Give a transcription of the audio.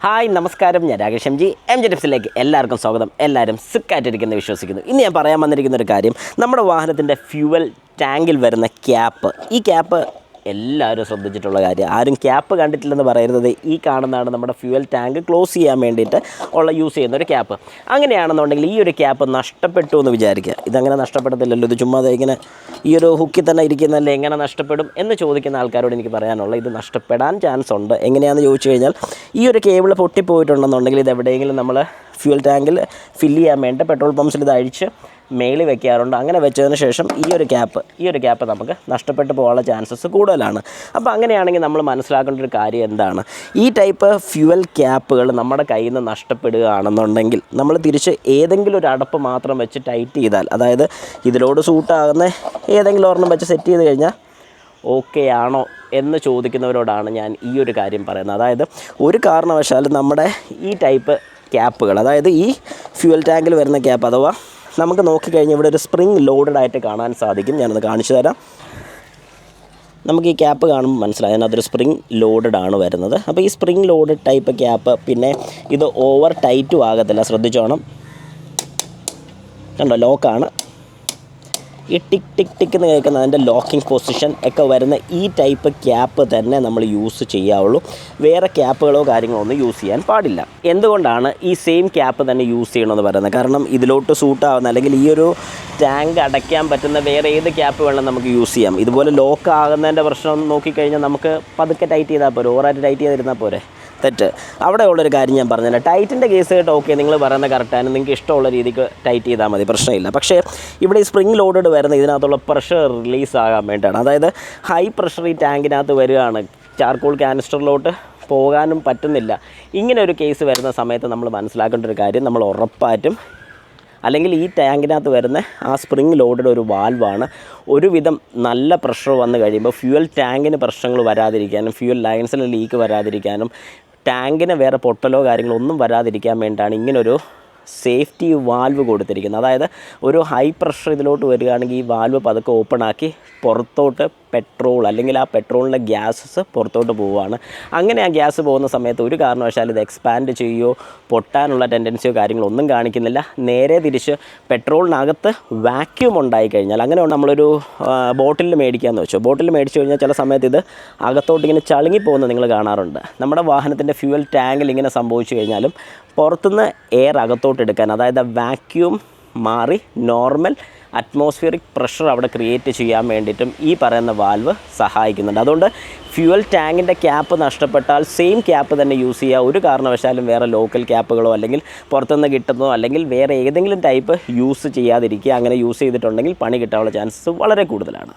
Hi നമസ്കാരം, ഞാൻ Rakesh M G ടിപ്സിലേക്ക് എല്ലാവർക്കും സ്വാഗതം. എല്ലാവരും സുഖമായിട്ടിരിക്കുന്നു വിശ്വസിക്കുന്നു. ഇന്ന് ഞാൻ പറയാൻ വന്നിരിക്കുന്ന ഒരു കാര്യം, നമ്മുടെ വാഹനത്തിൻ്റെ ഫ്യൂവൽ ടാങ്കിൽ വരുന്ന ക്യാപ്പ്. ഈ ക്യാപ്പ് എല്ലാവരും ശ്രദ്ധിച്ചിട്ടുള്ള കാര്യം. ആരും ക്യാപ്പ് കണ്ടിട്ടില്ലെന്ന് പറയരുത്. ഈ കാണുന്നതാണ് നമ്മുടെ ഫ്യൂവൽ ടാങ്ക് ക്ലോസ് ചെയ്യാൻ വേണ്ടിയിട്ട് യൂസ് ചെയ്യുന്ന ഒരു ക്യാപ്പ്. അങ്ങനെയാണെന്നുണ്ടെങ്കിൽ ഈ ഒരു ക്യാപ്പ് നഷ്ടപ്പെട്ടു എന്ന് വിചാരിക്കുക. ഇതങ്ങനെ നഷ്ടപ്പെടത്തില്ലല്ലോ, ഇത് ചുമ്മാ ഇങ്ങനെ ഈ ഒരു ഹുക്കിൽ തന്നെ ഇരിക്കുന്നതല്ലേ, എങ്ങനെ നഷ്ടപ്പെടും എന്ന് ചോദിക്കുന്ന ആൾക്കാരോട് എനിക്ക് പറയാനുള്ളത്, ഇത് നഷ്ടപ്പെടാൻ ചാൻസ് ഉണ്ട്. എങ്ങനെയാണെന്ന് ചോദിച്ചു കഴിഞ്ഞാൽ, ഈ ഒരു കേബിൾ പൊട്ടിപ്പോയിട്ടുണ്ടെന്നുണ്ടെങ്കിൽ ഇത് എവിടെയെങ്കിലും നമ്മൾ ഫ്യൂൽ ടാങ്കിൽ ഫില്ല് ചെയ്യാൻ വേണ്ടി പെട്രോൾ പമ്പ്സിൽ ഇത് അഴിച്ച് മേളിൽ വെക്കാറുണ്ട്. അങ്ങനെ വെച്ചതിന് ശേഷം ഈ ഒരു ക്യാപ്പ് നമുക്ക് നഷ്ടപ്പെട്ടു പോകാനുള്ള ചാൻസസ് കൂടുതലാണ്. അപ്പോൾ അങ്ങനെയാണെങ്കിൽ നമ്മൾ മനസ്സിലാക്കേണ്ട ഒരു കാര്യം എന്താണ്, ഈ ടൈപ്പ് ഫ്യൂവൽ ക്യാപ്പുകൾ നമ്മുടെ കയ്യിൽ നിന്ന് നഷ്ടപ്പെടുകയാണെന്നുണ്ടെങ്കിൽ നമ്മൾ തിരിച്ച് ഏതെങ്കിലും ഒരു അടപ്പ് മാത്രം വെച്ച് ടൈറ്റ് ചെയ്താൽ, അതായത് ഇതിലോട് സൂട്ടാകുന്ന ഏതെങ്കിലും ഒരെണ്ണം വെച്ച് സെറ്റ് ചെയ്ത് കഴിഞ്ഞാൽ ഓക്കെ ആണോ എന്ന് ചോദിക്കുന്നവരോടാണ് ഞാൻ ഈ ഒരു കാര്യം പറയുന്നത്. അതായത് ഒരു കാരണവശാലും നമ്മുടെ ഈ ടൈപ്പ് ക്യാപ്പുകൾ, അതായത് ഈ ഫ്യൂവൽ ടാങ്കിൽ വരുന്ന ക്യാപ്പ്, അഥവാ നമുക്ക് നോക്കിക്കഴിഞ്ഞാൽ ഇവിടെ ഒരു സ്പ്രിങ് ലോഡഡ് ആയിട്ട് കാണാൻ സാധിക്കും. ഞാനത് കാണിച്ചു തരാം. നമുക്ക് ഈ ക്യാപ്പ് കാണുമ്പോൾ മനസ്സിലായി അതൊരു സ്പ്രിങ് ലോഡഡ് ആണ് വരുന്നത്. അപ്പോൾ ഈ സ്പ്രിങ് ലോഡഡ് ടൈപ്പ് ക്യാപ്പ്, പിന്നെ ഇത് ഓവർ ടൈറ്റും ആകത്തില്ല, ശ്രദ്ധിച്ചോണം. കണ്ടോ, ലോക്കാണ്. ഈ ടിക്ക് ടിക്ക് ടിക്ക് എന്ന് കേൾക്കുന്ന അതിൻ്റെ ലോക്കിംഗ് പൊസിഷൻ ഒക്കെ വരുന്ന ഈ ടൈപ്പ് ക്യാപ്പ് തന്നെ നമ്മൾ യൂസ് ചെയ്യാവുള്ളൂ. വേറെ ക്യാപ്പുകളോ കാര്യങ്ങളോ ഒന്നും യൂസ് ചെയ്യാൻ പാടില്ല. എന്തുകൊണ്ടാണ് ഈ സെയിം ക്യാപ്പ് തന്നെ യൂസ് ചെയ്യണമെന്ന് പറയുന്നത്? കാരണം ഇതിലോട്ട് സൂട്ടാവുന്ന, അല്ലെങ്കിൽ ഈ ഒരു ടാങ്ക് അടയ്ക്കാൻ പറ്റുന്ന വേറെ ഏത് ക്യാപ്പ് വേണം നമുക്ക് യൂസ് ചെയ്യാം. ഇതുപോലെ ലോക്ക് ആകുന്നതിൻ്റെ പ്രശ്നം നോക്കിക്കഴിഞ്ഞാൽ നമുക്ക് പതുക്കെ ടൈറ്റ് ചെയ്താൽ പോരെ, ഓവറായിട്ട് ടൈറ്റ് ചെയ്തിരുന്നാൽ പോരെ. തെറ്റ്. അവിടെ ഉള്ളൊരു കാര്യം ഞാൻ പറഞ്ഞില്ല. ടൈറ്റിൻ്റെ കേസ് കേട്ടോ, ഓക്കെ, നിങ്ങൾ പറയുന്ന കറക്റ്റാണ്, നിങ്ങൾക്ക് ഇഷ്ടമുള്ള രീതിക്ക് ടൈറ്റ് ചെയ്താൽ മതി, പ്രശ്നമില്ല. പക്ഷേ ഇവിടെ ഈ സ്പ്രിങ് ലോഡഡ് വരുന്ന ഇതിനകത്തുള്ള പ്രഷർ റിലീസ് ആകാൻ വേണ്ടിയിട്ടാണ്. അതായത് ഹൈ പ്രഷർ ഈ ടാങ്കിനകത്ത് വരികയാണ്, ചാർക്കോൾ കാനിസ്റ്ററിലോട്ട് പോകാനും പറ്റുന്നില്ല. ഇങ്ങനെ ഒരു കേസ് വരുന്ന സമയത്ത് നമ്മൾ മനസ്സിലാക്കേണ്ട ഒരു കാര്യം, നമ്മൾ ഉറപ്പായിട്ടും, അല്ലെങ്കിൽ ഈ ടാങ്കിനകത്ത് വരുന്ന ആ സ്പ്രിങ് ലോഡഡ് ഒരു വാൽവാണ്. ഒരുവിധം നല്ല പ്രഷർ വന്നു കഴിയുമ്പോൾ ഫ്യൂവൽ ടാങ്കിന് പ്രശ്നങ്ങൾ വരാതിരിക്കാനും ഫ്യൂവൽ ലൈൻസിൽ ലീക്ക് വരാതിരിക്കാനും ടാങ്കിന് വേറെ പൊട്ടലോ കാര്യങ്ങളോ ഒന്നും വരാതിരിക്കാൻ വേണ്ടിയിട്ടാണ് ഇങ്ങനൊരു സേഫ്റ്റി വാൽവ് കൊടുത്തിരിക്കുന്നത്. അതായത് ഒരു ഹൈ പ്രഷർ ഇതിലോട്ട് വരികയാണെങ്കിൽ ഈ വാൽവ് പതുക്കെ ഓപ്പൺ ആക്കി പുറത്തോട്ട് പെട്രോൾ, അല്ലെങ്കിൽ ആ പെട്രോളിൻ്റെ ഗ്യാസസ് പുറത്തോട്ട് പോവുകയാണ്. അങ്ങനെ ആ ഗ്യാസ് പോകുന്ന സമയത്ത് ഒരു കാരണവശാലും ഇത് എക്സ്പാൻഡ് ചെയ്യുകയോ പൊട്ടാനുള്ള ടെൻഡൻസിയോ കാര്യങ്ങളോ ഒന്നും കാണിക്കുന്നില്ല. നേരെ തിരിച്ച് പെട്രോളിനകത്ത് വാക്യൂം ഉണ്ടായിക്കഴിഞ്ഞാൽ, അങ്ങനെ നമ്മളൊരു ബോട്ടിൽ മേടിക്കാമെന്ന് വെച്ചോ, ബോട്ടിൽ മേടിച്ചു കഴിഞ്ഞാൽ ചില സമയത്ത് ഇത് അകത്തോട്ട് ഇങ്ങനെ ചളുങ്ങി പോകുന്നത് നിങ്ങൾ കാണാറുണ്ട്. നമ്മുടെ വാഹനത്തിൻ്റെ ഫ്യൂവൽ ടാങ്കിൽ ഇങ്ങനെ സംഭവിച്ചു കഴിഞ്ഞാലും പുറത്തുനിന്ന് എയർ അകത്തോട്ട് എടുക്കാൻ, അതായത് വാക്യൂം മാറി നോർമൽ അറ്റ്മോസ്ഫിയറിക് പ്രഷർ അവിടെ ക്രിയേറ്റ് ചെയ്യാൻ വേണ്ടിയിട്ടും ഈ പറയുന്ന വാൽവ് സഹായിക്കുന്നുണ്ട്. അതുകൊണ്ട് ഫ്യൂവൽ ടാങ്കിൻ്റെ ക്യാപ്പ് നഷ്ടപ്പെട്ടാൽ സെയിം ക്യാപ്പ് തന്നെ യൂസ് ചെയ്യുക. ഒരു കാരണവശാലും വേറെ ലോക്കൽ ക്യാപ്പുകളോ അല്ലെങ്കിൽ പുറത്തുനിന്ന് കിട്ടുന്നതോ അല്ലെങ്കിൽ വേറെ ഏതെങ്കിലും ടൈപ്പ് യൂസ് ചെയ്യാതിരിക്കുക. അങ്ങനെ യൂസ് ചെയ്തിട്ടുണ്ടെങ്കിൽ പണി കിട്ടാനുള്ള ചാൻസസ് വളരെ കൂടുതലാണ്.